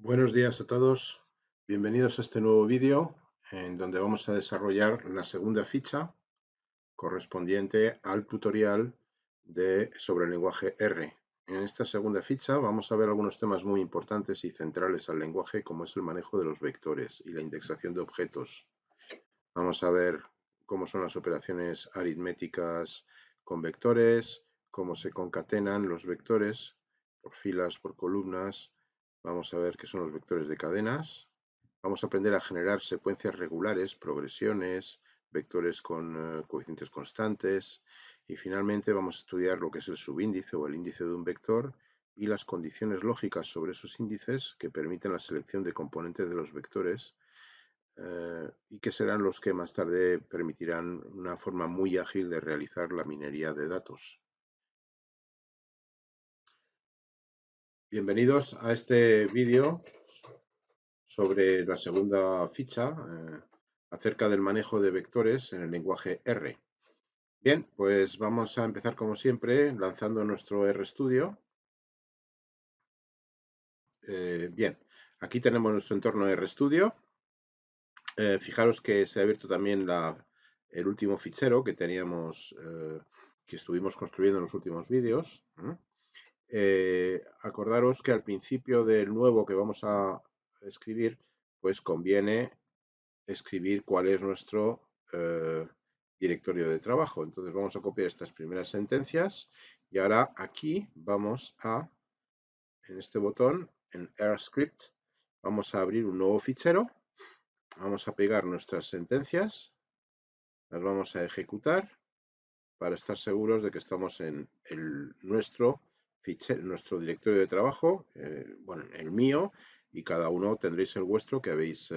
Buenos días a todos, bienvenidos a este nuevo vídeo en donde vamos a desarrollar la segunda ficha correspondiente al tutorial sobre el lenguaje R. En esta segunda ficha vamos a ver algunos temas muy importantes y centrales al lenguaje, como es el manejo de los vectores y la indexación de objetos. Vamos a ver cómo son las operaciones aritméticas con vectores, cómo se concatenan los vectores por filas, por columnas. Vamos a ver qué son los vectores de cadenas. Vamos a aprender a generar secuencias regulares, progresiones, vectores con coeficientes constantes. Y finalmente vamos a estudiar lo que es el subíndice o el índice de un vector y las condiciones lógicas sobre esos índices que permiten la selección de componentes de los vectores y que serán los que más tarde permitirán una forma muy ágil de realizar la minería de datos. Bienvenidos a este vídeo sobre la segunda ficha acerca del manejo de vectores en el lenguaje R. Bien, pues vamos a empezar como siempre lanzando nuestro RStudio. Bien, aquí tenemos nuestro entorno RStudio. Fijaros que se ha abierto también el último fichero que teníamos, que estuvimos construyendo en los últimos vídeos. Acordaros que al principio del nuevo que vamos a escribir, pues conviene escribir cuál es nuestro directorio de trabajo. Entonces vamos a copiar estas primeras sentencias y ahora aquí vamos a, en este botón, en RScript, vamos a abrir un nuevo fichero. Vamos a pegar nuestras sentencias, las vamos a ejecutar para estar seguros de que estamos en nuestro directorio de trabajo, bueno, el mío, y cada uno tendréis el vuestro que habéis,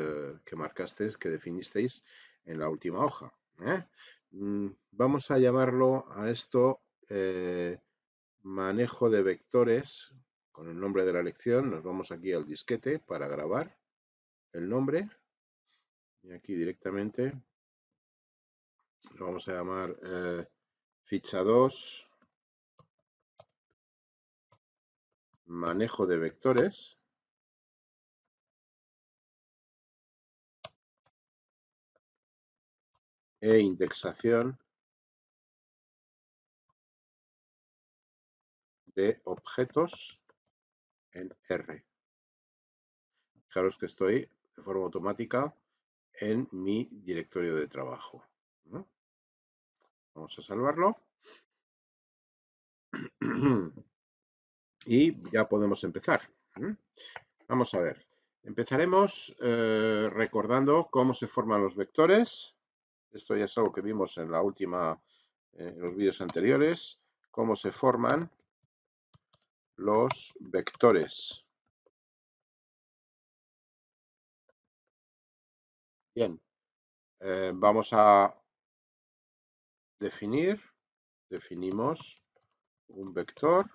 que marcasteis, que definisteis en la última hoja. Vamos a llamarlo a esto manejo de vectores con el nombre de la lección. Nos vamos aquí al disquete para grabar el nombre y aquí directamente lo vamos a llamar ficha 2, manejo de vectores. E indexación de objetos en R. Fijaros que estoy de forma automática en mi directorio de trabajo. Vamos a salvarlo. Y ya podemos empezar. Vamos a ver. Empezaremos recordando cómo se forman los vectores. Esto ya es algo que vimos en en los vídeos anteriores. Cómo se forman los vectores. Bien. Vamos a definimos un vector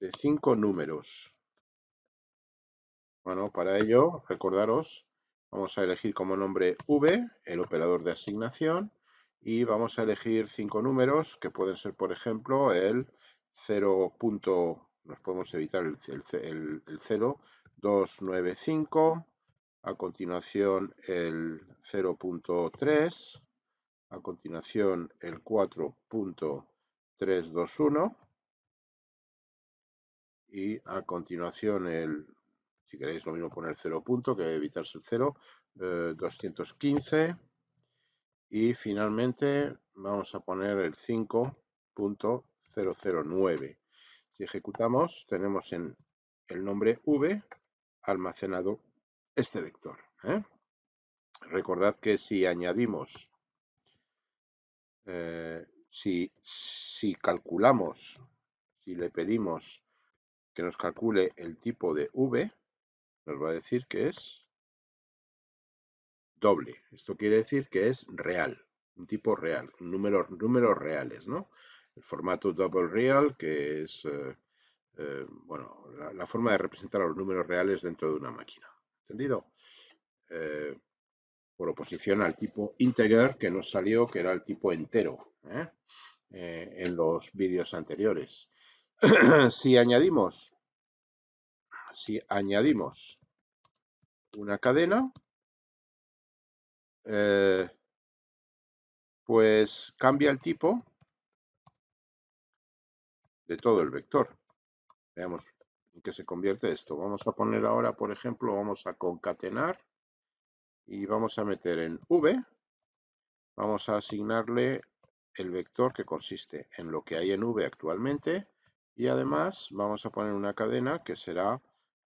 de 5 números. Bueno, para ello, recordaros, vamos a elegir como nombre v, el operador de asignación, y vamos a elegir 5 números que pueden ser, por ejemplo, el 0. Nos podemos evitar el 0, 295, a continuación el 0.3, a continuación el 4.321 y a continuación si queréis lo mismo poner 0 punto, que debe evitarse el 0, 215 y finalmente vamos a poner el 5.009. Si ejecutamos tenemos en el nombre v almacenado este vector. Recordad que si añadimos si calculamos, si le pedimos que nos calcule el tipo de v, nos va a decir que es doble. Esto quiere decir que es real, un tipo real, números reales, ¿no? El formato double real, que es bueno, la forma de representar a los números reales dentro de una máquina. ¿Entendido? Por oposición al tipo integer que nos salió, que era el tipo entero, en los vídeos anteriores. Si añadimos si añadimos una cadena, pues cambia el tipo de todo el vector. Veamos en qué se convierte esto. Vamos a poner ahora, por ejemplo, vamos a concatenar y vamos a meter en V, vamos a asignarle el vector que consiste en lo que hay en V actualmente y además vamos a poner una cadena que será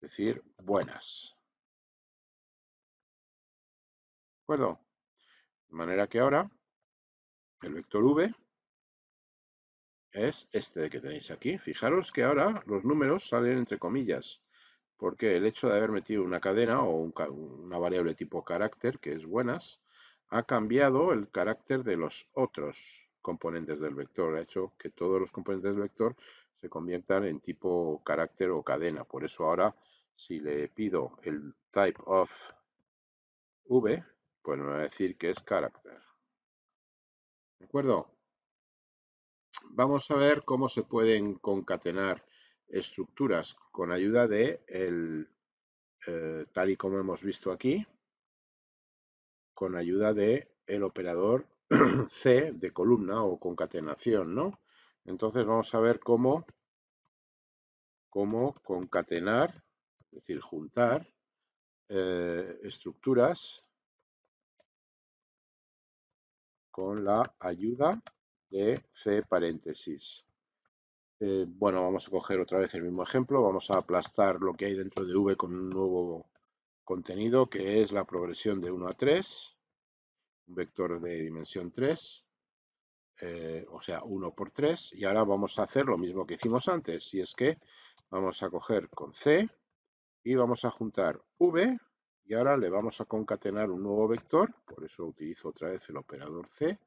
decir buenas. ¿De acuerdo? De manera que ahora el vector V es este que tenéis aquí. Fijaros que ahora los números salen entre comillas, porque el hecho de haber metido una cadena o una variable tipo carácter, que es buenas, ha cambiado el carácter de los otros componentes del vector. Ha hecho que todos los componentes del vector se conviertan en tipo carácter o cadena. Por eso ahora, si le pido el type of v, pues me va a decir que es carácter. ¿De acuerdo? Vamos a ver cómo se pueden concatenar estructuras con ayuda de tal y como hemos visto aquí, con ayuda de el operador C de columna o concatenación, ¿no? Entonces vamos a ver cómo concatenar, es decir, juntar estructuras con la ayuda de C paréntesis. Bueno, vamos a coger otra vez el mismo ejemplo, vamos a aplastar lo que hay dentro de V con un nuevo contenido que es la progresión de 1 a 3, un vector de dimensión 3, o sea 1 por 3, y ahora vamos a hacer lo mismo que hicimos antes, y es que vamos a coger con C y vamos a juntar V y ahora le vamos a concatenar un nuevo vector, por eso utilizo otra vez el operador C,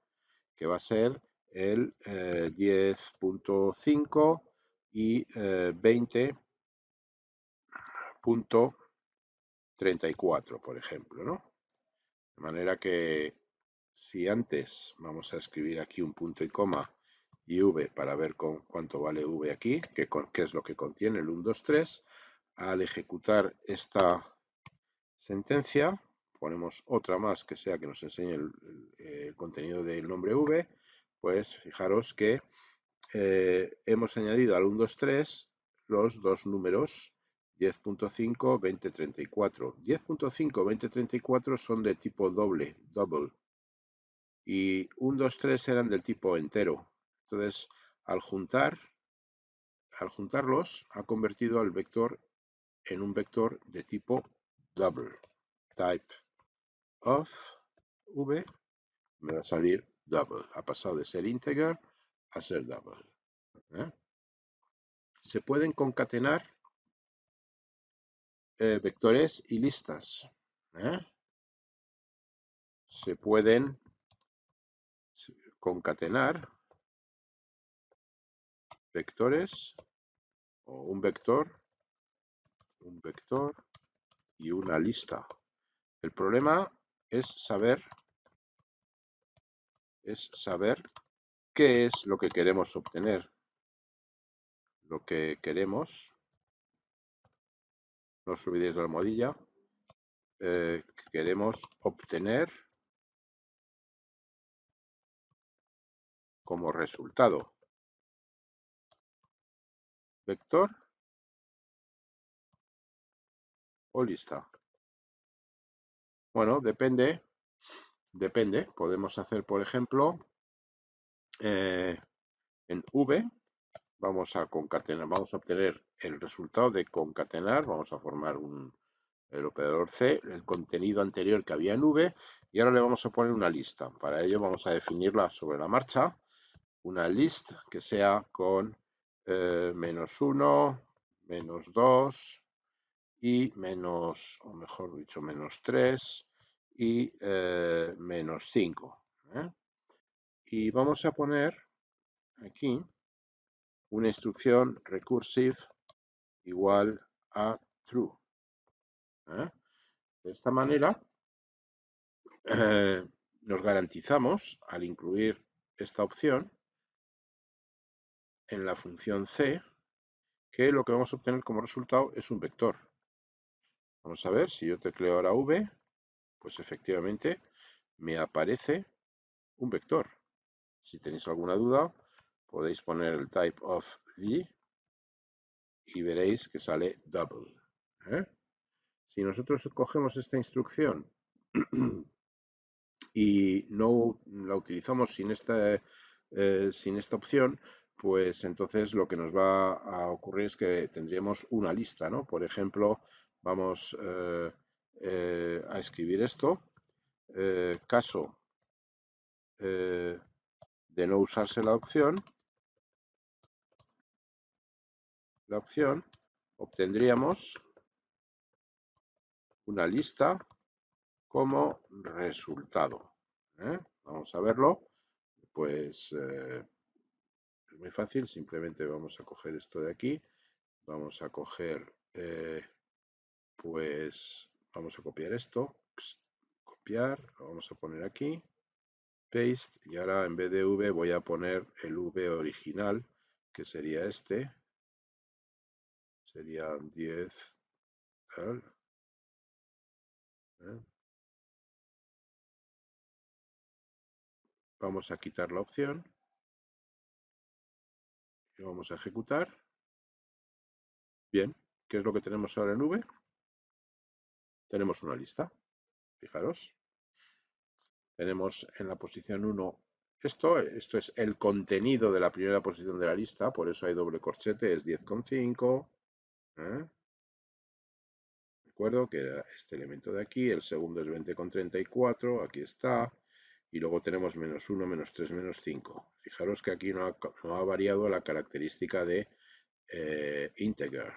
que va a ser el 10.5 y 20.34, por ejemplo, ¿no? De manera que si antes vamos a escribir aquí un punto y coma y V para ver cuánto vale V aquí, qué es lo que contiene el 1, 2, 3, al ejecutar esta sentencia, ponemos otra más que sea que nos enseñe el contenido del nombre V, pues fijaros que hemos añadido al 1, 2, 3 los dos números 10.5, 20.34. 10.5, 20.34 son de tipo doble, y 1, 2, 3 eran del tipo entero. Entonces, al juntarlos, ha convertido al vector en un vector de tipo double. Type of v me va a salir double. Ha pasado de ser integer a ser double. Se pueden concatenar vectores y listas. Se pueden concatenar vectores o un vector y una lista. El problema es saber qué es lo que queremos obtener. Lo que queremos, no os olvidéis de la almohadilla, queremos obtener como resultado vector o lista. Bueno, depende. Podemos hacer, por ejemplo, en V vamos a concatenar, vamos a obtener el resultado de concatenar, vamos a formar el operador C, el contenido anterior que había en V, y ahora le vamos a poner una lista. Para ello vamos a definirla sobre la marcha, una list que sea con -1, -2 y o mejor dicho, -3 y -5. Y vamos a poner aquí una instrucción recursive igual a true. De esta manera nos garantizamos, al incluir esta opción en la función C, que lo que vamos a obtener como resultado es un vector. Vamos a ver, si yo tecleo ahora v, pues efectivamente me aparece un vector. Si tenéis alguna duda, podéis poner el type of v y veréis que sale double. Si nosotros cogemos esta instrucción y no la utilizamos sin esta opción, pues entonces lo que nos va a ocurrir es que tendríamos una lista, ¿no? Por ejemplo, vamos a escribir esto, caso de no usarse la opción, obtendríamos una lista como resultado. Vamos a verlo. Pues es muy fácil, simplemente vamos a coger esto de aquí, vamos a coger, pues vamos a copiar esto, copiar, lo vamos a poner aquí, paste, y ahora en vez de v voy a poner el v original, que sería este, sería 10, tal, vamos a quitar la opción y vamos a ejecutar. Bien, ¿qué es lo que tenemos ahora en v? Tenemos una lista, fijaros. Tenemos en la posición 1 esto es el contenido de la primera posición de la lista, por eso hay doble corchete, es 10,5. ¿De acuerdo? Que era este elemento de aquí, el segundo es 20,34, aquí está, y luego tenemos menos 1, menos 3, menos 5. Fijaros que aquí no ha variado la característica de integer,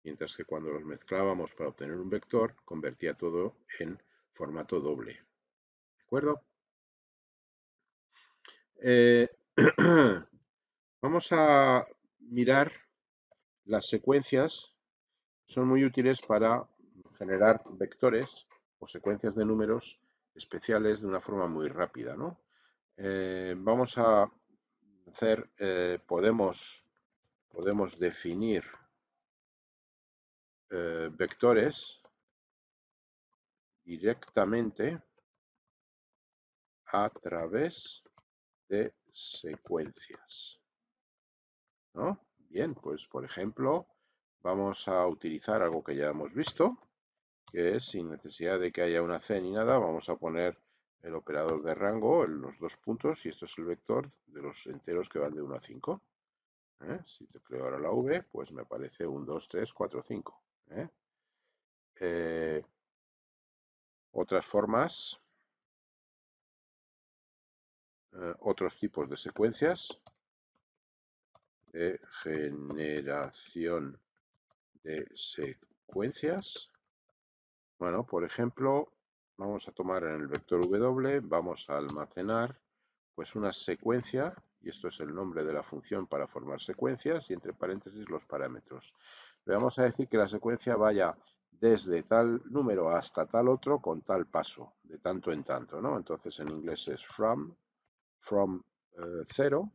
mientras que cuando los mezclábamos para obtener un vector, convertía todo en formato doble. ¿De acuerdo? Vamos a mirar las secuencias. Son muy útiles para generar vectores o secuencias de números especiales de una forma muy rápida, ¿no? Vamos a hacer, podemos definir vectores directamente a través de secuencias, ¿no? Bien, pues por ejemplo, vamos a utilizar algo que ya hemos visto, que es sin necesidad de que haya una C ni nada, vamos a poner el operador de rango en los dos puntos y esto es el vector de los enteros que van de 1 a 5. Si tecleo ahora la V, pues me aparece 1, 2, 3, 4, 5. Otras formas, otros tipos de secuencias de generación de secuencias. Bueno, por ejemplo, vamos a tomar en el vector W, vamos a almacenar pues una secuencia, y esto es el nombre de la función para formar secuencias, y entre paréntesis los parámetros. Le vamos a decir que la secuencia vaya desde tal número hasta tal otro con tal paso, de tanto en tanto, ¿no? Entonces en inglés es from 0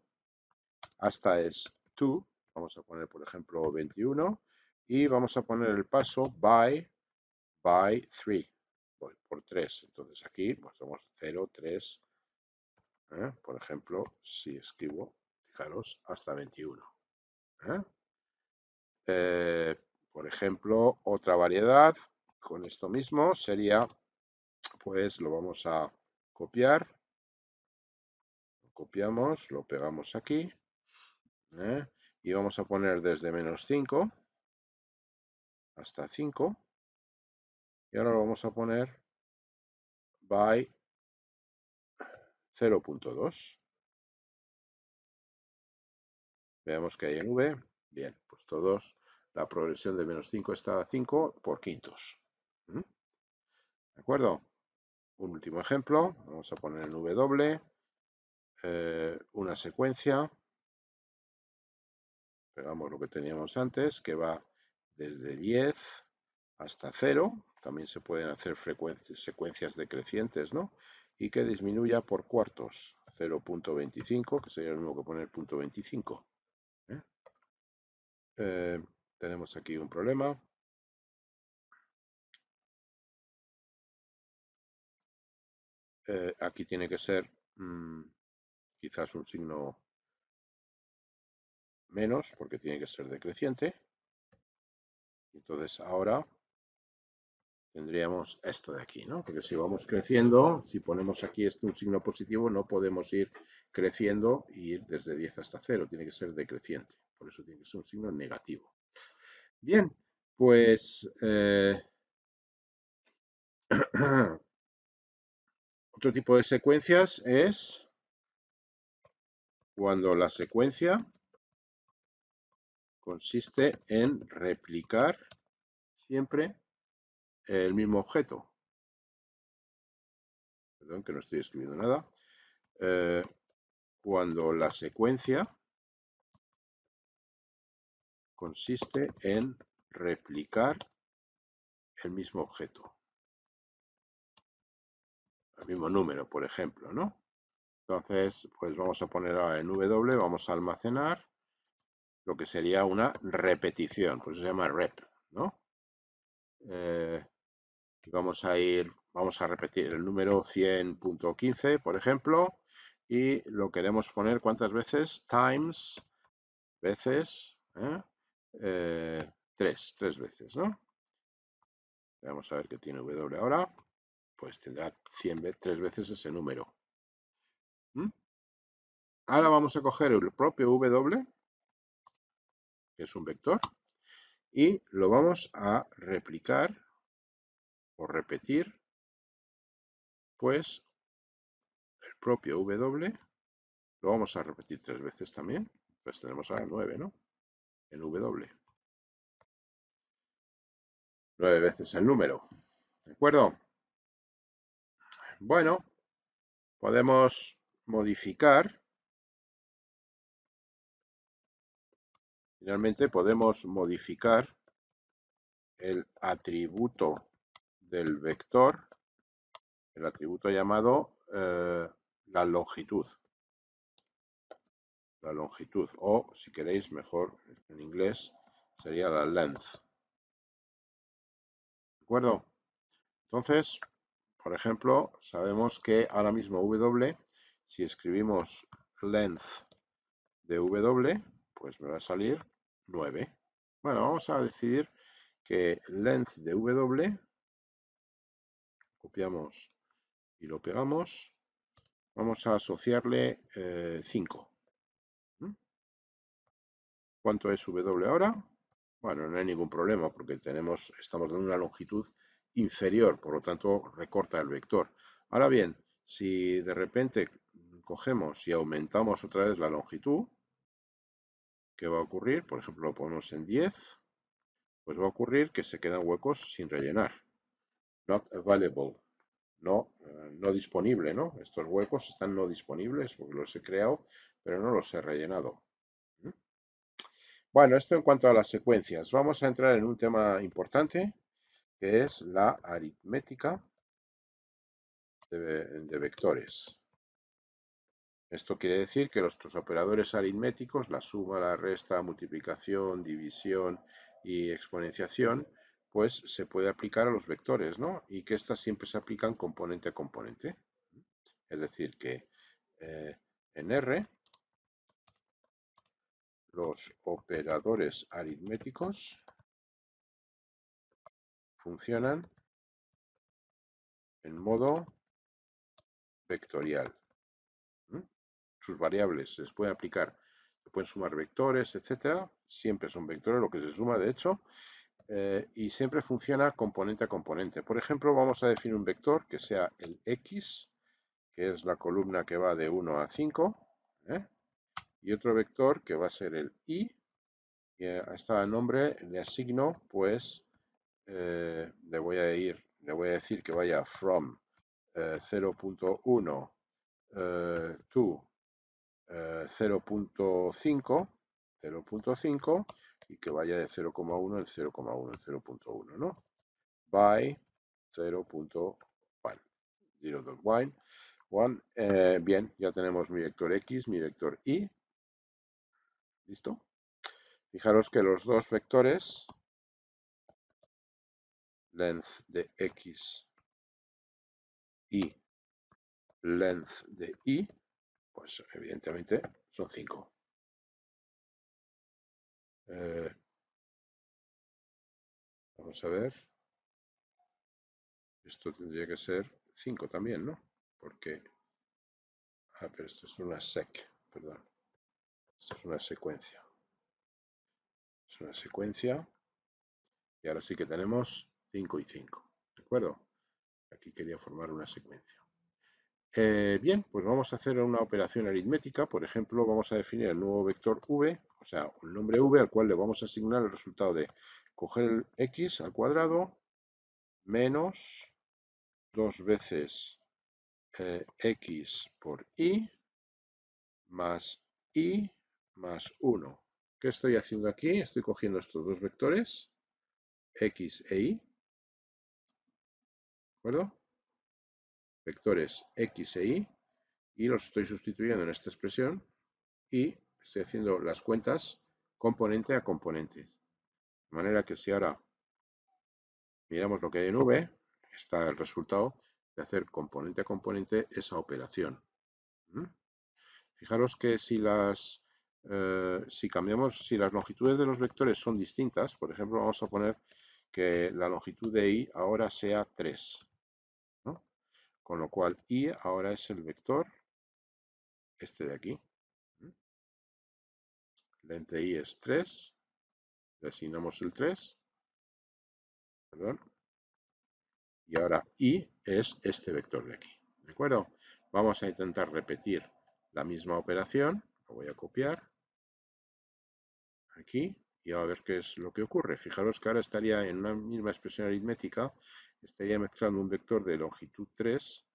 hasta es to, vamos a poner por ejemplo 21, y vamos a poner el paso by 3, por 3. Entonces aquí pues tenemos 0, 3, por ejemplo, si escribo, fijaros, hasta 21. Por ejemplo, otra variedad con esto mismo sería, pues lo vamos a copiar, lo copiamos, lo pegamos aquí, y vamos a poner desde menos 5 hasta 5, y ahora lo vamos a poner by 0.2. Veamos que hay en V. Bien, pues todos, la progresión de menos 5 está a 5 por quintos. ¿De acuerdo? Un último ejemplo. Vamos a poner en W una secuencia. Pegamos lo que teníamos antes, que va desde 10 hasta 0. También se pueden hacer secuencias decrecientes, ¿no? Y que disminuya por cuartos. 0.25, que sería lo mismo que poner 0.25. Eh, tenemos aquí un problema. Aquí tiene que ser quizás un signo menos, porque tiene que ser decreciente. Entonces ahora tendríamos esto de aquí, ¿no? Porque si vamos creciendo, si ponemos aquí un signo positivo, no podemos ir creciendo y ir desde 10 hasta 0, tiene que ser decreciente. Por eso tiene que ser un signo negativo. Bien, pues otro tipo de secuencias es cuando la secuencia consiste en replicar siempre el mismo objeto. Perdón, que no estoy escribiendo nada. Cuando la secuencia consiste en replicar el mismo objeto, el mismo número, por ejemplo, ¿no? Entonces, pues vamos a poner en W, vamos a almacenar lo que sería una repetición, pues se llama rep, ¿no? Vamos a repetir el número 100.15, por ejemplo, y lo queremos poner ¿cuántas veces? Times, veces, tres veces, ¿no? Vamos a ver qué tiene W ahora. Pues tendrá 3 veces ese número. Ahora vamos a coger el propio W, que es un vector, y lo vamos a replicar o repetir, pues el propio W lo vamos a repetir 3 veces también. Pues tenemos ahora 9, ¿no? En W. 9 veces el número. ¿De acuerdo? Bueno, podemos modificar. Finalmente podemos modificar el atributo del vector, el atributo llamado la longitud. La longitud, o si queréis mejor en inglés, sería la length. ¿De acuerdo? Entonces, por ejemplo, sabemos que ahora mismo W, si escribimos length de W, pues me va a salir 9. Bueno, vamos a decidir que length de W, copiamos y lo pegamos, vamos a asociarle 5. ¿Cuánto es W ahora? Bueno, no hay ningún problema porque estamos dando una longitud inferior, por lo tanto recorta el vector. Ahora bien, si de repente cogemos y aumentamos otra vez la longitud, ¿qué va a ocurrir? Por ejemplo, lo ponemos en 10, pues va a ocurrir que se quedan huecos sin rellenar. Not available, no disponible, ¿no? Estos huecos están no disponibles porque los he creado, pero no los he rellenado. Bueno, esto en cuanto a las secuencias. Vamos a entrar en un tema importante, que es la aritmética de vectores. Esto quiere decir que nuestros operadores aritméticos, la suma, la resta, multiplicación, división y exponenciación, pues se puede aplicar a los vectores, ¿no? Y que estas siempre se aplican componente a componente. Es decir, que en R los operadores aritméticos funcionan en modo vectorial. Sus variables se les puede aplicar, se pueden sumar vectores, etcétera. Siempre son vectores lo que se suma, de hecho, y siempre funciona componente a componente. Por ejemplo, vamos a definir un vector que sea el X, que es la columna que va de 1 a 5, y otro vector que va a ser el Y, y a este nombre le asigno, pues, le voy a decir que vaya from 0.1 to 0.5 y que vaya de 0,1 en 0,1 en 0.1, ¿no? By 0.1, 0.1. Bien, ya tenemos mi vector X, mi vector Y. ¿Listo? Fijaros que los dos vectores, length de X y length de Y, pues evidentemente son 5. Vamos a ver. Esto tendría que ser 5 también, ¿no? Porque... Ah, pero esto es una sec, perdón. Esto es una secuencia. Es una secuencia. Y ahora sí que tenemos 5 y 5. ¿De acuerdo? Aquí quería formar una secuencia. Bien, pues vamos a hacer una operación aritmética. Por ejemplo, vamos a definir el nuevo vector v, o sea, un nombre v al cual le vamos a asignar el resultado de coger el x al cuadrado menos 2 veces x por y más y más 1. ¿Qué estoy haciendo aquí? Estoy cogiendo estos dos vectores, x e y, ¿de acuerdo? Vectores x e y, y los estoy sustituyendo en esta expresión y estoy haciendo las cuentas componente a componente. De manera que si ahora miramos lo que hay en V, está el resultado de hacer componente a componente esa operación. Fijaros que si cambiamos, si las longitudes de los vectores son distintas, por ejemplo, vamos a poner que la longitud de Y ahora sea 3, ¿no? Con lo cual Y ahora es el vector este de aquí. Length de Y es 3, le asignamos el 3, perdón, y ahora Y es este vector de aquí. ¿De acuerdo? Vamos a intentar repetir la misma operación. Lo voy a copiar aquí y a ver qué es lo que ocurre. Fijaros que ahora estaría en una misma expresión aritmética, estaría mezclando un vector de longitud 3,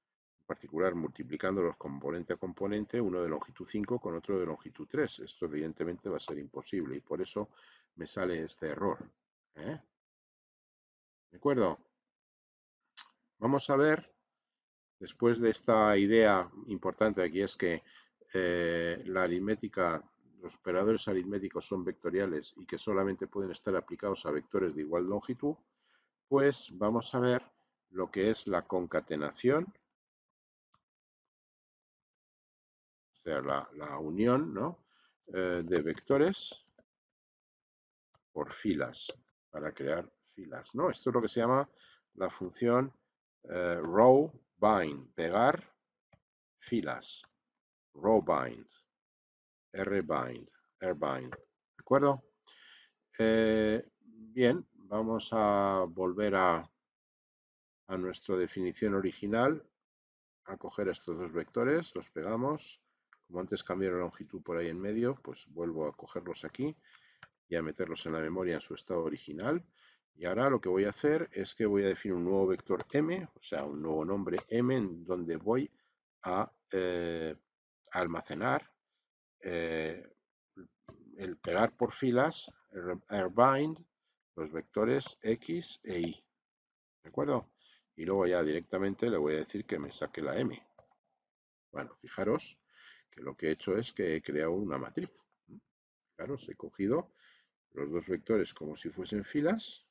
en particular multiplicándolos componente a componente, uno de longitud 5 con otro de longitud 3. Esto evidentemente va a ser imposible y por eso me sale este error. ¿De acuerdo? Vamos a ver, después de esta idea importante aquí, es que la aritmética, los operadores aritméticos son vectoriales y que solamente pueden estar aplicados a vectores de igual longitud, pues vamos a ver lo que es la concatenación, o sea, la unión, ¿no? De vectores por filas, para crear filas, ¿no? Esto es lo que se llama la función row bind, pegar filas, row bind, rbind, rbind, ¿de acuerdo? Bien, vamos a volver a nuestra definición original, a coger estos dos vectores, los pegamos. Como antes cambié la longitud por ahí en medio, pues vuelvo a cogerlos aquí y a meterlos en la memoria en su estado original. Y ahora lo que voy a hacer es que voy a definir un nuevo vector m, o sea, un nuevo nombre m, en donde voy a almacenar el pegar por filas, el bind, los vectores x e y. ¿De acuerdo? Y luego ya directamente le voy a decir que me saque la m. Bueno, fijaros que lo que he hecho es que he creado una matriz. Fijaros, he cogido los dos vectores como si fuesen filas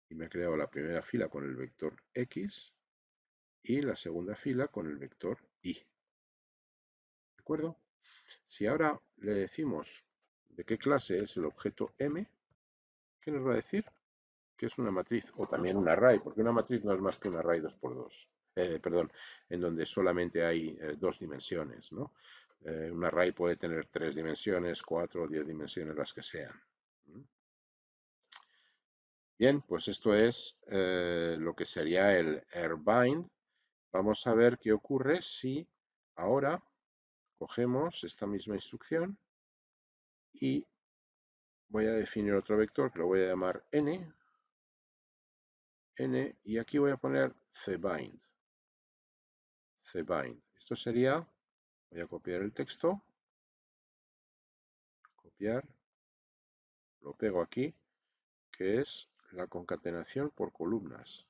y me he creado la primera fila con el vector x y la segunda fila con el vector y. ¿De acuerdo? Si ahora le decimos de qué clase es el objeto m, ¿qué nos va a decir? Que es una matriz o también un array, porque una matriz no es más que un array 2×2. Perdón, en donde solamente hay dos dimensiones, ¿no? Un array puede tener 3 dimensiones, 4 o 10 dimensiones, las que sean. Bien, pues esto es lo que sería el rbind. Vamos a ver qué ocurre si ahora cogemos esta misma instrucción y voy a definir otro vector que lo voy a llamar n, y aquí voy a poner cbind. Cbind. Esto sería, voy a copiar el texto, copiar, lo pego aquí, que es la concatenación por columnas.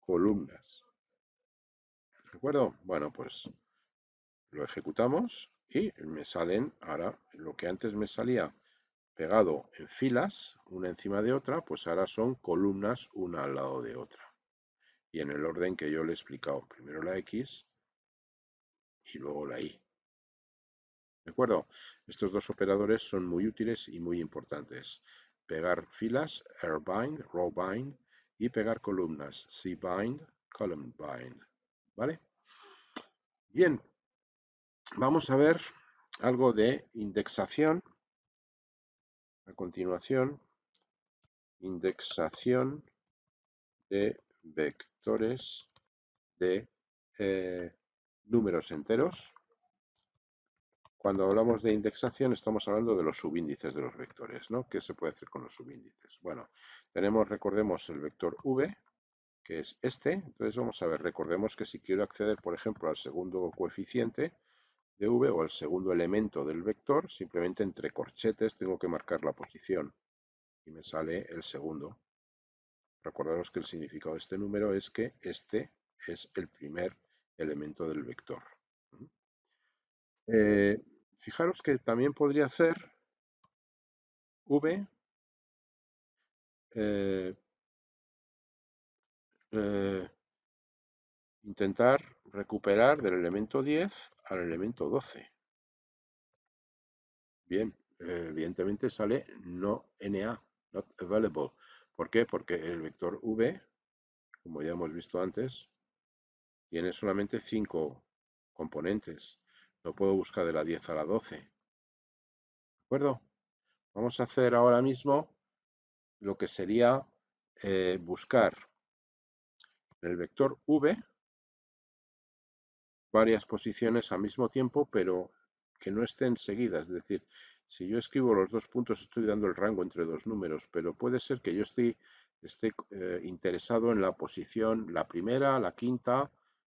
Columnas. ¿De acuerdo? Bueno, pues lo ejecutamos y me salen ahora lo que antes me salía pegado en filas, una encima de otra, pues ahora son columnas una al lado de otra. Y en el orden que yo le he explicado, primero la X y luego la Y. ¿De acuerdo? Estos dos operadores son muy útiles y muy importantes. Pegar filas, rbind, rowbind, y pegar columnas, cbind, columnbind. ¿Vale? Bien, vamos a ver algo de indexación. A continuación, indexación de vectores de números enteros. Cuando hablamos de indexación estamos hablando de los subíndices de los vectores, ¿no? ¿Qué se puede hacer con los subíndices? Bueno, recordemos el vector v, que es este. Entonces vamos a ver, recordemos que si quiero acceder, por ejemplo, al segundo coeficiente de v o al segundo elemento del vector, simplemente entre corchetes tengo que marcar la posición y me sale el segundo. Recordaros que el significado de este número es que este es el primer elemento del vector. Fijaros que también podría hacer v intentar recuperar del elemento 10 al elemento 12. Bien, evidentemente sale no NA, not available. ¿Por qué? Porque el vector v, como ya hemos visto antes, tiene solamente 5 componentes. No puedo buscar de la 10 a la 12. ¿De acuerdo? Vamos a hacer ahora mismo lo que sería buscar el vector v varias posiciones al mismo tiempo, pero que no estén seguidas. Es decir, si yo escribo los dos puntos, estoy dando el rango entre dos números, pero puede ser que yo esté interesado en la posición, la primera, la quinta,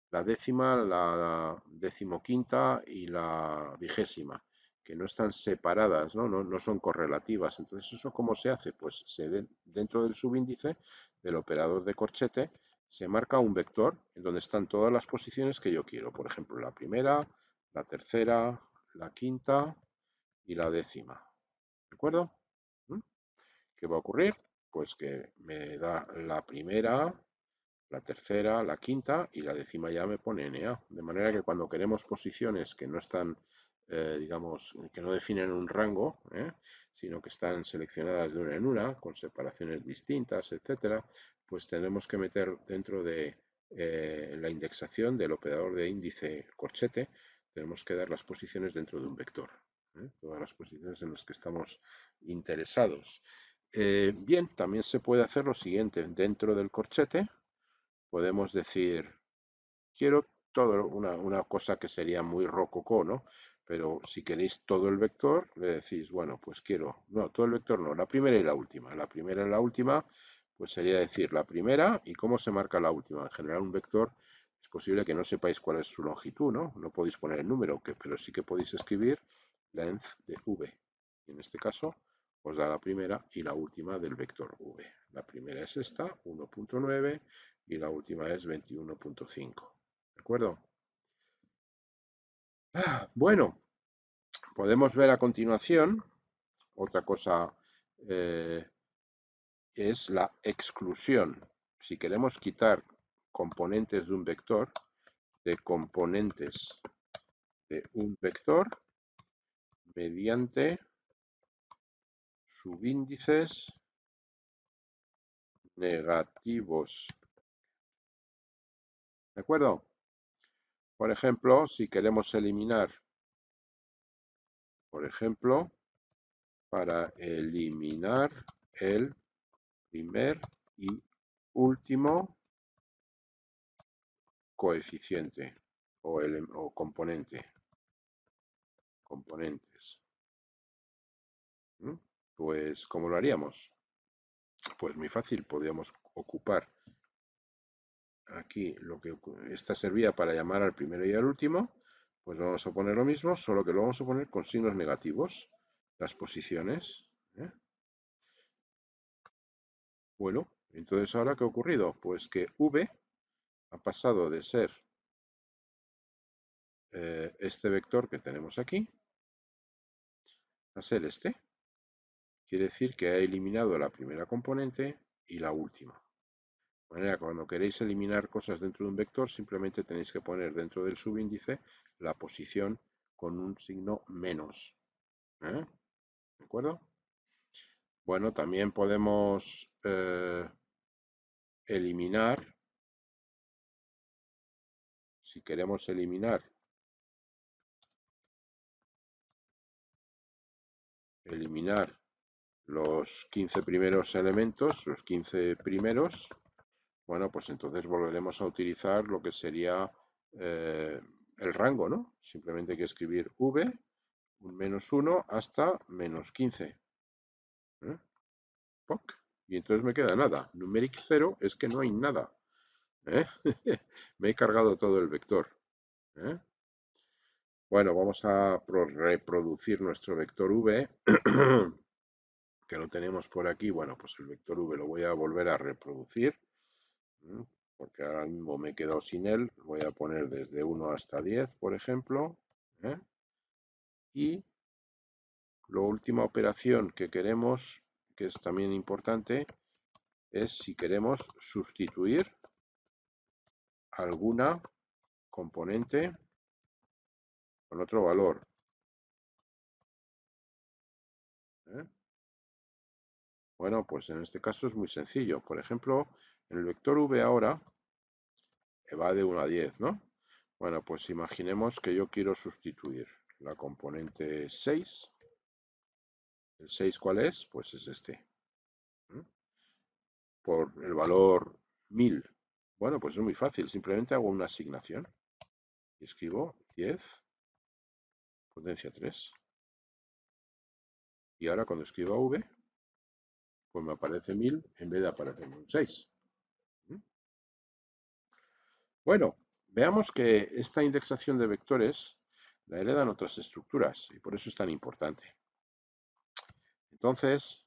la décima, la decimoquinta y la vigésima, que no están separadas, no son correlativas. Entonces, ¿eso cómo se hace? Pues dentro del subíndice del operador de corchete, se marca un vector en donde están todas las posiciones que yo quiero. Por ejemplo, la primera, la tercera, la quinta y la décima. ¿De acuerdo? ¿Qué va a ocurrir? Pues que me da la primera, la tercera, la quinta y la décima ya me pone NA. De manera que cuando queremos posiciones que no están, digamos, que no definen un rango, sino que están seleccionadas de una en una, con separaciones distintas, etcétera, pues tenemos que meter dentro de la indexación del operador de índice corchete, tenemos que dar las posiciones dentro de un vector. Todas las posiciones en las que estamos interesados. Bien, también se puede hacer lo siguiente. Dentro del corchete podemos decir, quiero todo, una cosa que sería muy rococó, ¿no? Pero si queréis todo el vector, le decís, bueno, pues quiero, no, todo el vector no, la primera y la última. La primera y la última, pues sería decir la primera y cómo se marca la última. En general, un vector es posible que no sepáis cuál es su longitud, ¿no? No podéis poner el número, pero sí que podéis escribir length de v. En este caso, os da la primera y la última del vector v. La primera es esta, 1.9, y la última es 21.5. ¿De acuerdo? Bueno, podemos ver a continuación otra cosa, es la exclusión. Si queremos quitar componentes de un vector, mediante subíndices negativos. ¿De acuerdo? Por ejemplo, si queremos eliminar, para eliminar el primer y último coeficiente o componentes. Pues, ¿cómo lo haríamos? Pues muy fácil, podríamos ocupar aquí lo que esta servía para llamar al primero y al último, pues vamos a poner lo mismo, solo que lo vamos a poner con signos negativos, las posiciones. Bueno, entonces ahora ¿qué ha ocurrido? Pues que v ha pasado de ser este vector que tenemos aquí a ser este. Quiere decir que ha eliminado la primera componente y la última. De manera que cuando queréis eliminar cosas dentro de un vector, simplemente tenéis que poner dentro del subíndice la posición con un signo menos. ¿De acuerdo? Bueno, también podemos eliminar, si queremos eliminar los 15 primeros elementos, los 15 primeros, bueno, pues entonces volveremos a utilizar lo que sería el rango, ¿no? Simplemente hay que escribir v, un -1 hasta -15. POC. Y entonces me queda nada. Numeric 0 es que no hay nada. Me he cargado todo el vector. Bueno, vamos a reproducir nuestro vector v, que lo tenemos por aquí. Bueno, pues el vector v lo voy a volver a reproducir, porque ahora mismo me he quedado sin él. Voy a poner desde 1 hasta 10, por ejemplo. Y la última operación que queremos, que es también importante, es si queremos sustituir alguna componente con otro valor. Bueno, pues en este caso es muy sencillo. Por ejemplo, en el vector v ahora va de 1 a 10, ¿no? Bueno, pues imaginemos que yo quiero sustituir la componente 6. ¿El 6 cuál es? Pues es este. Por el valor 1000. Bueno, pues es muy fácil. Simplemente hago una asignación. Y escribo 10 potencia 3. Y ahora cuando escriba v, pues me aparece 1000 en vez de aparecerme un 6. Bueno, veamos que esta indexación de vectores la heredan otras estructuras y por eso es tan importante. Entonces,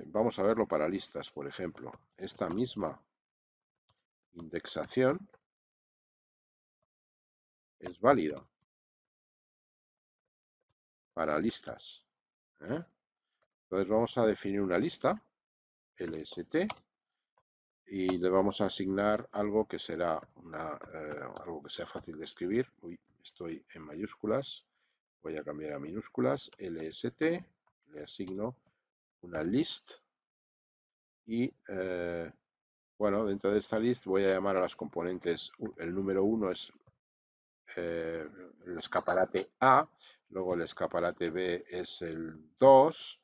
vamos a verlo para listas, por ejemplo. Esta misma indexación es válida para listas. Entonces vamos a definir una lista, lst, y le vamos a asignar algo que será algo que sea fácil de escribir. Uy, estoy en mayúsculas. Voy a cambiar a minúsculas. lst, le asigno una list y bueno, dentro de esta list voy a llamar a las componentes. El número 1 es el escaparate A, luego el escaparate B es el 2,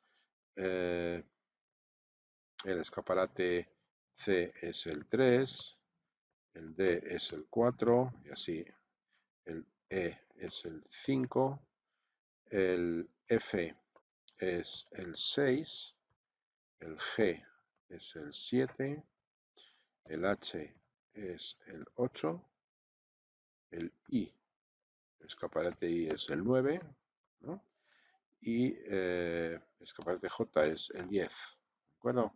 el escaparate C es el 3, el D es el 4 y así, el E es el 5, el F es el 6, el G es el 7, el H es el 8, el I, el escaparate I es el 9, ¿no? Y el escaparate J es el 10, ¿de acuerdo?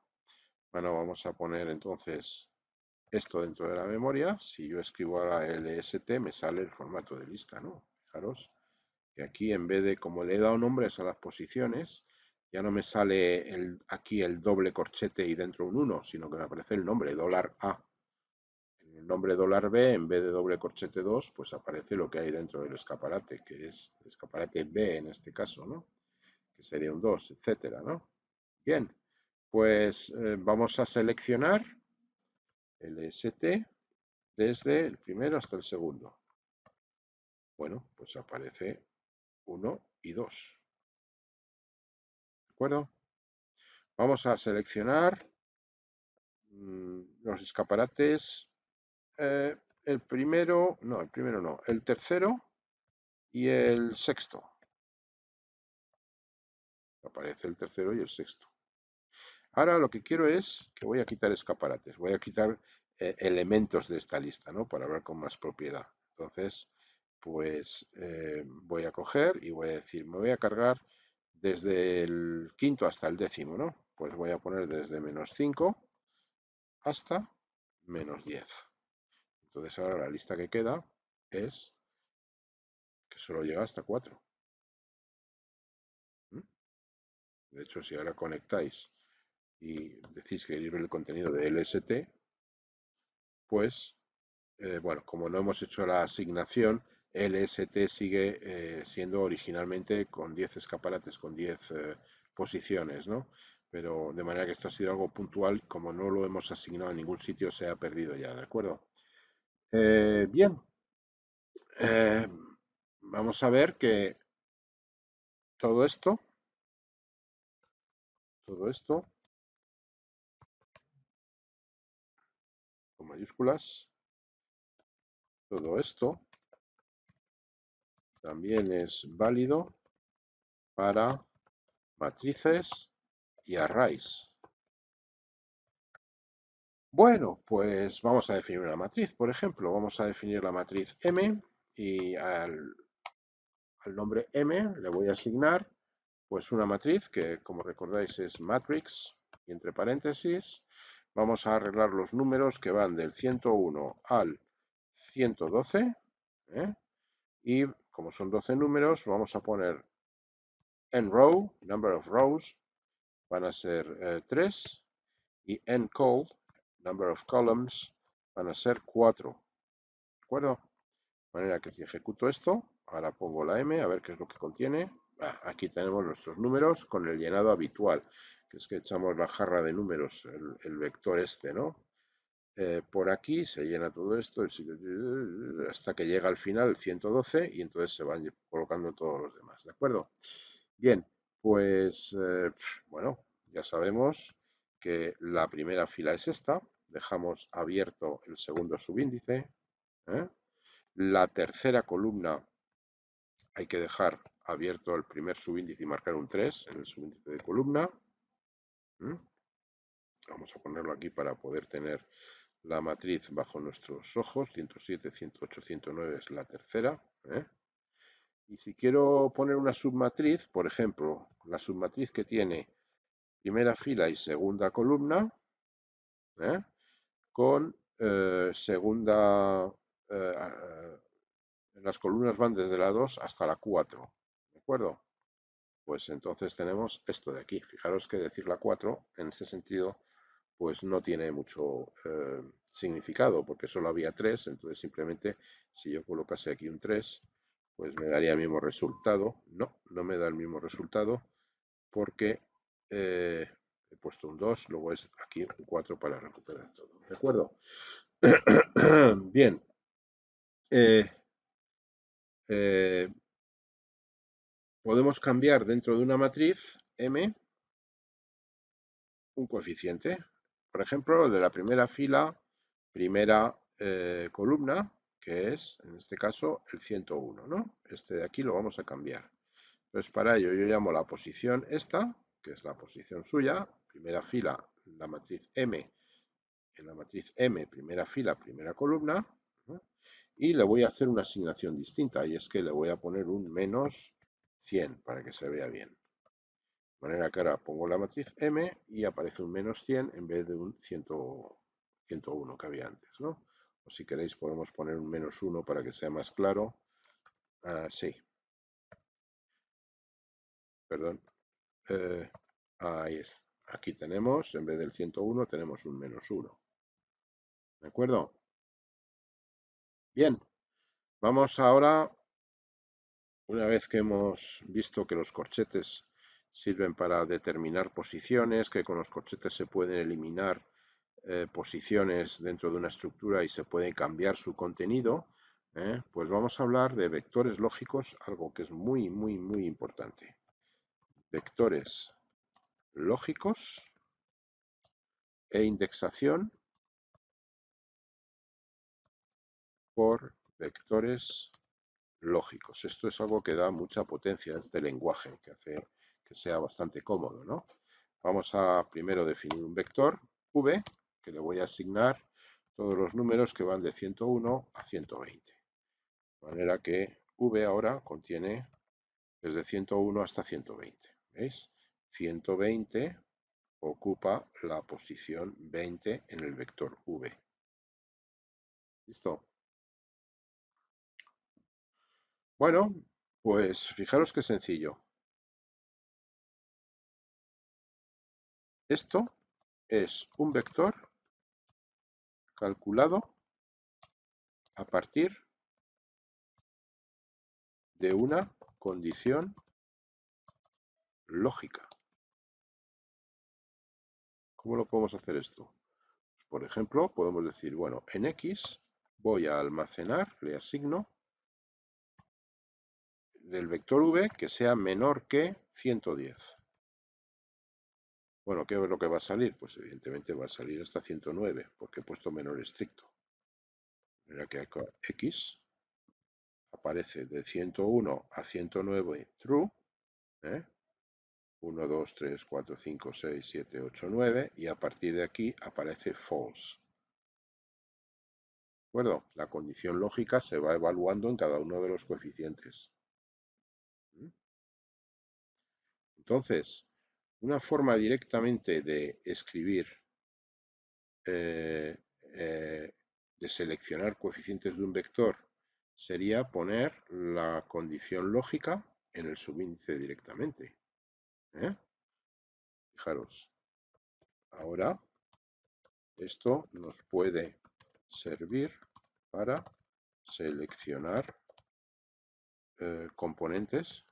Bueno, vamos a poner entonces esto dentro de la memoria. Si yo escribo ahora lst, me sale el formato de lista, ¿no? Fijaros que aquí en vez de, como le he dado nombres a las posiciones, ya no me sale aquí el doble corchete y dentro un 1, sino que me aparece el nombre, $A. En el nombre $B, en vez de doble corchete 2, pues aparece lo que hay dentro del escaparate, que es el escaparate B en este caso, ¿no? Que sería un 2, etcétera, ¿no? Bien, pues vamos a seleccionar el ST desde el primero hasta el segundo. Bueno, pues aparece 1 y 2. ¿De acuerdo? Vamos a seleccionar los escaparates. El primero no, el tercero y el sexto. Aparece el tercero y el sexto. Ahora lo que quiero es que voy a quitar escaparates, voy a quitar elementos de esta lista, ¿no? Para hablar con más propiedad. Entonces, pues voy a coger y voy a decir, me voy a cargar desde el quinto hasta el décimo, ¿no? Pues voy a poner desde -5 hasta -10. Entonces ahora la lista que queda es que solo llega hasta 4. De hecho, si ahora conectáis y decís que queréis ver el contenido de LST, pues, bueno, como no hemos hecho la asignación, LST sigue siendo originalmente con 10 escaparates, con 10 posiciones, ¿no? Pero de manera que esto ha sido algo puntual, como no lo hemos asignado en ningún sitio, se ha perdido ya, ¿de acuerdo? Bien, eh, vamos a ver que todo esto, con mayúsculas, todo esto también es válido para matrices y arrays. Bueno, pues vamos a definir una matriz, por ejemplo. Vamos a definir la matriz M y al nombre M le voy a asignar pues una matriz que, como recordáis, es matrix, y entre paréntesis vamos a arreglar los números que van del 101 al 112, ¿eh? Y como son 12 números, vamos a poner n row, number of rows, van a ser 3, y n col, number of columns, van a ser 4. ¿De acuerdo? De manera que si ejecuto esto, ahora pongo la M, a ver qué es lo que contiene. Aquí tenemos nuestros números con el llenado habitual, que es que echamos la jarra de números, el vector este, ¿no? Por aquí se llena todo esto hasta que llega al final el 112 y entonces se van colocando todos los demás, ¿de acuerdo? Bien, pues bueno, ya sabemos que la primera fila es esta, dejamos abierto el segundo subíndice, ¿eh? La tercera columna hay que dejar abierto el primer subíndice y marcar un 3 en el subíndice de columna. Vamos a ponerlo aquí para poder tener la matriz bajo nuestros ojos. 107, 108, 109 es la tercera. Y si quiero poner una submatriz, por ejemplo, la submatriz que tiene primera fila y segunda columna, con segunda... las columnas van desde la 2 hasta la 4, ¿de acuerdo? Pues entonces tenemos esto de aquí. Fijaros que decir la 4, en ese sentido, pues no tiene mucho significado, porque solo había 3, entonces simplemente si yo colocase aquí un 3, pues me daría el mismo resultado. No, no me da el mismo resultado, porque he puesto un 2, luego es aquí un 4 para recuperar todo. ¿De acuerdo? Bien. Podemos cambiar dentro de una matriz M un coeficiente. Por ejemplo, de la primera fila, primera columna, que es, en este caso, el 101, ¿no? Este de aquí lo vamos a cambiar. Entonces, para ello yo llamo la posición esta, que es la posición suya, primera fila, la matriz M, en la matriz M, primera fila, primera columna, ¿no? Y le voy a hacer una asignación distinta, y es que le voy a poner un menos 100 para que se vea bien. De manera que ahora pongo la matriz M y aparece un menos 100 en vez de un 101 que había antes, ¿no? O si queréis podemos poner un menos 1 para que sea más claro. Sí. Perdón. Ahí es. Aquí tenemos, en vez del 101, tenemos un menos 1. ¿De acuerdo? Bien. Vamos ahora, una vez que hemos visto que los corchetes sirven para determinar posiciones, que con los corchetes se pueden eliminar posiciones dentro de una estructura y se puede cambiar su contenido, pues vamos a hablar de vectores lógicos, algo que es muy, muy, muy importante. Vectores lógicos e indexación por vectores lógicos. Esto es algo que da mucha potencia a este lenguaje, que hace que sea bastante cómodo, ¿no? Vamos a primero definir un vector v, que le voy a asignar todos los números que van de 101 a 120. De manera que v ahora contiene desde 101 hasta 120. ¿Veis? 120 ocupa la posición 20 en el vector v. ¿Listo? Bueno, pues fijaros qué sencillo. Esto es un vector calculado a partir de una condición lógica. ¿Cómo lo podemos hacer esto? Pues, por ejemplo, podemos decir, bueno, en X voy a almacenar, le asigno, del vector v que sea menor que 110. Bueno, ¿qué es lo que va a salir? Pues evidentemente va a salir hasta 109, porque he puesto menor estricto. Mira que X aparece de 101 a 109 true, ¿eh? 1, 2, 3, 4, 5, 6, 7, 8, 9, y a partir de aquí aparece false. ¿De acuerdo? La condición lógica se va evaluando en cada uno de los coeficientes. Entonces, una forma directamente de escribir, eh, eh, de seleccionar coeficientes de un vector, sería poner la condición lógica en el subíndice directamente. Fijaros, ahora esto nos puede servir para seleccionar componentes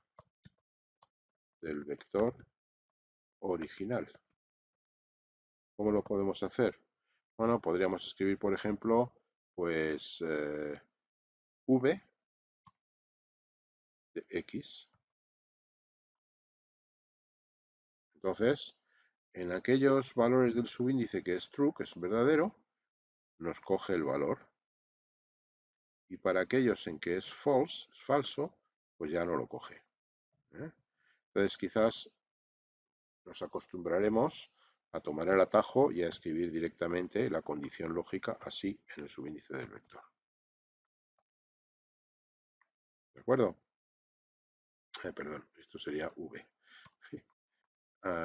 del vector original. ¿Cómo lo podemos hacer? Bueno, podríamos escribir, por ejemplo, pues v de x. Entonces, en aquellos valores del subíndice que es true, que es verdadero, nos coge el valor. Y para aquellos en que es false, es falso, pues ya no lo coge. Entonces, quizás nos acostumbraremos a tomar el atajo y a escribir directamente la condición lógica así en el subíndice del vector. ¿De acuerdo? Perdón, esto sería v.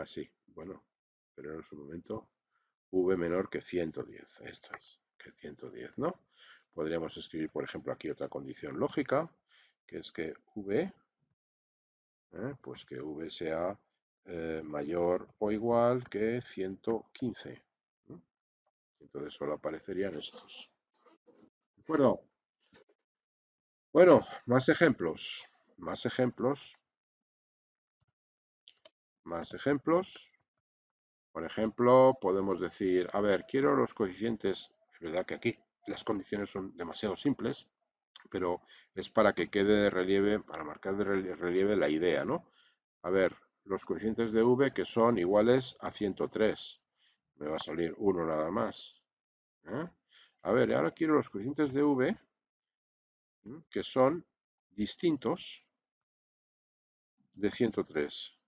Sí, bueno, pero en su momento v menor que 110, esto es, que 110, ¿no? Podríamos escribir, por ejemplo, aquí otra condición lógica, que es que v, pues que v sea mayor o igual que 115. Entonces solo aparecerían estos. ¿De acuerdo? Bueno, más ejemplos. Más ejemplos. Más ejemplos. Por ejemplo, podemos decir, a ver, quiero los coeficientes. Es verdad que aquí las condiciones son demasiado simples, pero es para que quede de relieve, para marcar de relieve la idea, ¿no? A ver, los coeficientes de v que son iguales a 103. Me va a salir uno nada más. A ver, ahora quiero los coeficientes de v que son distintos de 103.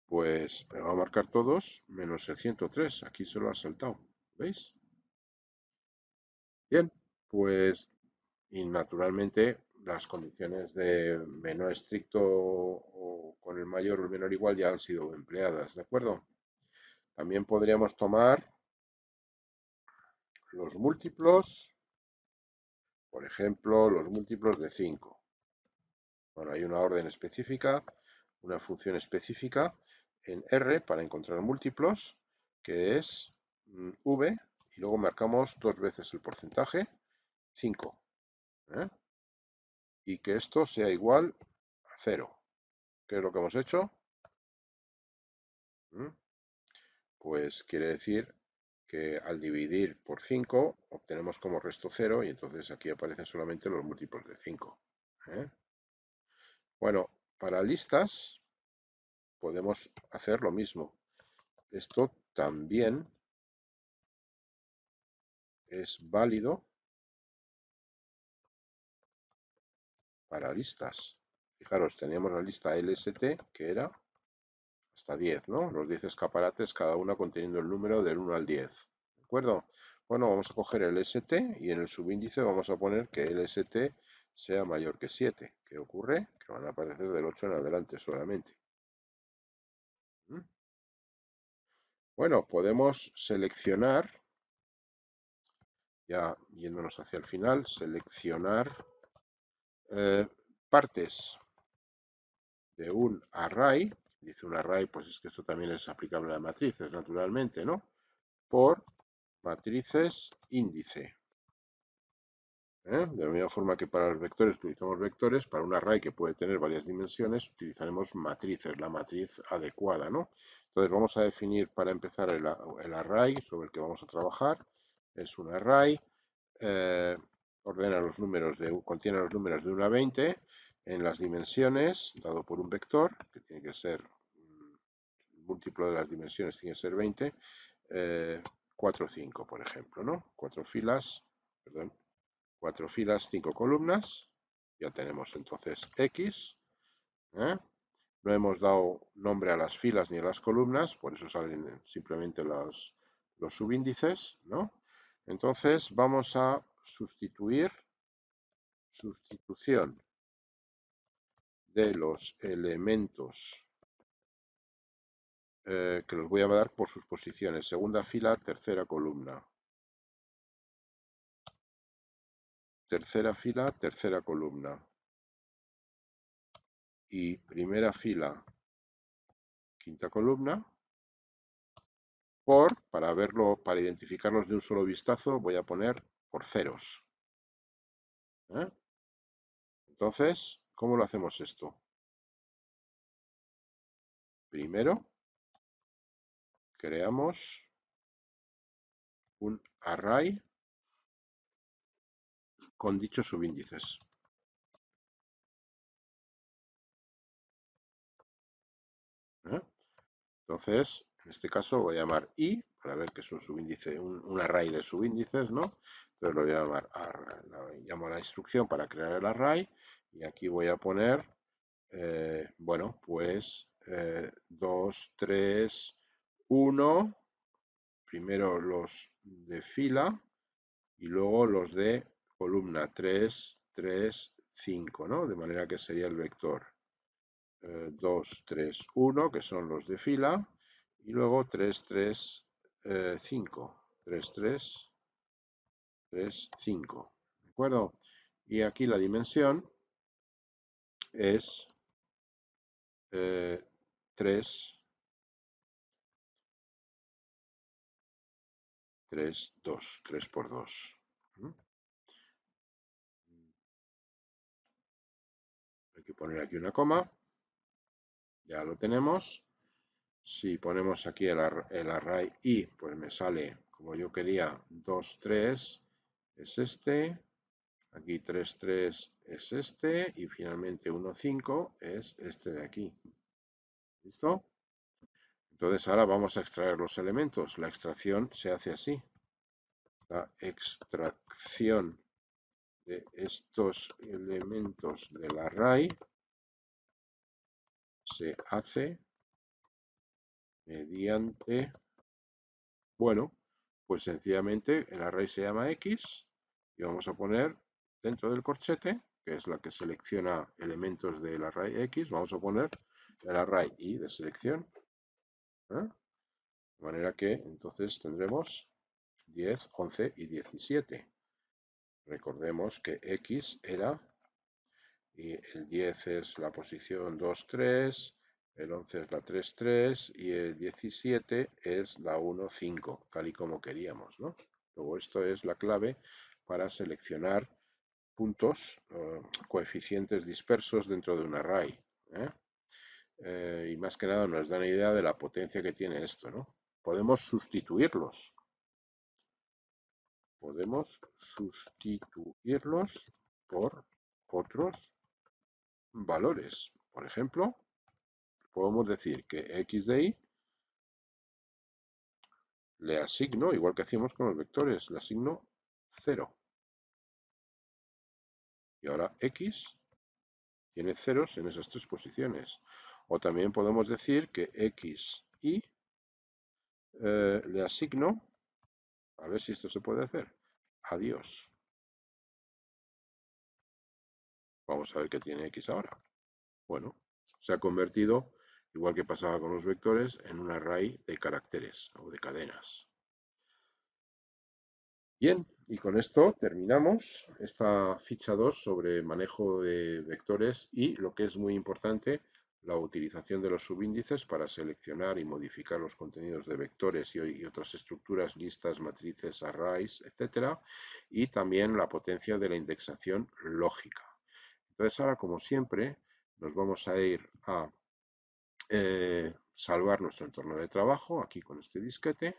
Pues me va a marcar todos menos el 103. Aquí se lo ha saltado. ¿Veis? Bien, pues y naturalmente las condiciones de menor estricto o con el mayor o el menor igual ya han sido empleadas, ¿de acuerdo? También podríamos tomar los múltiplos, por ejemplo, los múltiplos de 5. Bueno, hay una orden específica, una función específica en R para encontrar múltiplos, que es v, y luego marcamos dos veces el porcentaje, 5. Y que esto sea igual a 0. ¿Qué es lo que hemos hecho? Pues quiere decir que al dividir por 5 obtenemos como resto 0 y entonces aquí aparecen solamente los múltiplos de 5. Bueno, para listas podemos hacer lo mismo. Esto también es válido para listas. Fijaros, teníamos la lista LST que era hasta 10, ¿no? Los 10 escaparates, cada una conteniendo el número del 1 al 10. ¿De acuerdo? Bueno, vamos a coger el ST y en el subíndice vamos a poner que el ST sea mayor que 7. ¿Qué ocurre? Que van a aparecer del 8 en adelante solamente. Bueno, podemos seleccionar, ya yéndonos hacia el final, seleccionar Partes de un array, dice un array, pues es que esto también es aplicable a matrices, naturalmente, ¿no? Por matrices índice. De la misma forma que para los vectores utilizamos vectores, para un array que puede tener varias dimensiones utilizaremos matrices, la matriz adecuada, ¿no? Entonces vamos a definir para empezar el array sobre el que vamos a trabajar. Es un array, ordena los números contiene los números de 1 a 20 en las dimensiones, dado por un vector, que tiene que ser el múltiplo de las dimensiones, tiene que ser 20, 4 o 5, por ejemplo, ¿no? 4 filas, perdón. 4 filas, 5 columnas. Ya tenemos entonces X. ¿eh? No hemos dado nombre a las filas ni a las columnas, por eso salen simplemente los subíndices, ¿no? Entonces vamos a sustitución de los elementos que los voy a dar por sus posiciones. Segunda fila, tercera columna. Tercera fila, tercera columna. Y primera fila, quinta columna. Para verlo, para identificarlos de un solo vistazo, voy a poner por ceros. Entonces, ¿cómo lo hacemos esto? Primero, creamos un array con dichos subíndices. Entonces, en este caso voy a llamar i, para ver que es un subíndice, un array de subíndices, ¿no? Entonces lo voy a llamar array, llamo a la instrucción para crear el array, y aquí voy a poner, bueno, pues 2, 3, 1, primero los de fila y luego los de columna 3, 3, 5, ¿no? De manera que sería el vector 2, 3, 1, que son los de fila, y luego 3, 3, 5. 3, 3, 3, 5. ¿De acuerdo? Y aquí la dimensión es 3, 3, 2, 3 por 2. Hay que poner aquí una coma. Ya lo tenemos. Si ponemos aquí el array i, pues me sale, como yo quería, 2, 3, es este. Aquí 3, 3 es este. Y finalmente 1, 5 es este de aquí. ¿Listo? Entonces ahora vamos a extraer los elementos. La extracción se hace así. La extracción de estos elementos del array se hace mediante, bueno, pues sencillamente el array se llama X y vamos a poner dentro del corchete, que es la que selecciona elementos del array X, vamos a poner el array Y de selección. De manera que entonces tendremos 10, 11 y 17. Recordemos que X era, y el 10 es la posición 2, 3, el 11 es la 3, 3 y el 17 es la 1, 5, tal y como queríamos, ¿no? Luego esto es la clave para seleccionar puntos, coeficientes dispersos dentro de un array. Y más que nada nos da una idea de la potencia que tiene esto, ¿no? Podemos sustituirlos. Podemos sustituirlos por otros valores. Por ejemplo, podemos decir que x de y le asigno, igual que hacíamos con los vectores, le asigno 0. Y ahora x tiene ceros en esas tres posiciones. O también podemos decir que x y le asigno, a ver si esto se puede hacer, adiós. Vamos a ver qué tiene x ahora. Bueno, se ha convertido, igual que pasaba con los vectores, en un array de caracteres o de cadenas. Bien, Y con esto terminamos esta ficha 2 sobre manejo de vectores y lo que es muy importante, la utilización de los subíndices para seleccionar y modificar los contenidos de vectores y otras estructuras, listas, matrices, arrays, etcétera, y también la potencia de la indexación lógica. Entonces ahora, como siempre, nos vamos a ir a salvar nuestro entorno de trabajo aquí con este disquete.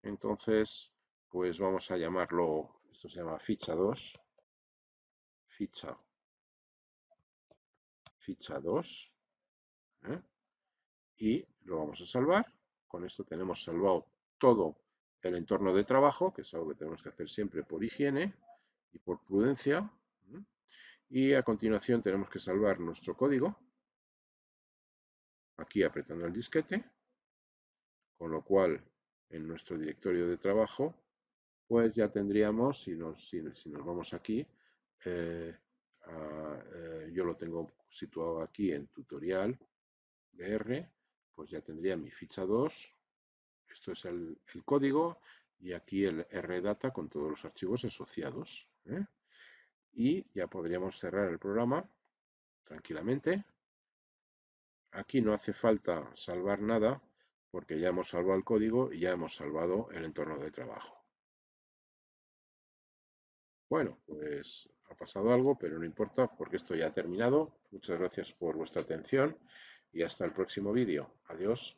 Entonces, pues vamos a llamarlo, esto se llama ficha 2, ficha, ficha 2, ¿eh? Y lo vamos a salvar. Con esto tenemos salvado todo el entorno de trabajo, que es algo que tenemos que hacer siempre por higiene y por prudencia. Y a continuación tenemos que salvar nuestro código, aquí apretando el disquete, con lo cual en nuestro directorio de trabajo pues ya tendríamos, si nos vamos aquí, yo lo tengo situado aquí en tutorial de R, pues ya tendría mi ficha 2, esto es el código, y aquí el RData con todos los archivos asociados. Y ya podríamos cerrar el programa tranquilamente. Aquí no hace falta salvar nada, porque ya hemos salvado el código y ya hemos salvado el entorno de trabajo. Bueno, pues ha pasado algo, pero no importa porque esto ya ha terminado. Muchas gracias por vuestra atención y hasta el próximo vídeo. Adiós.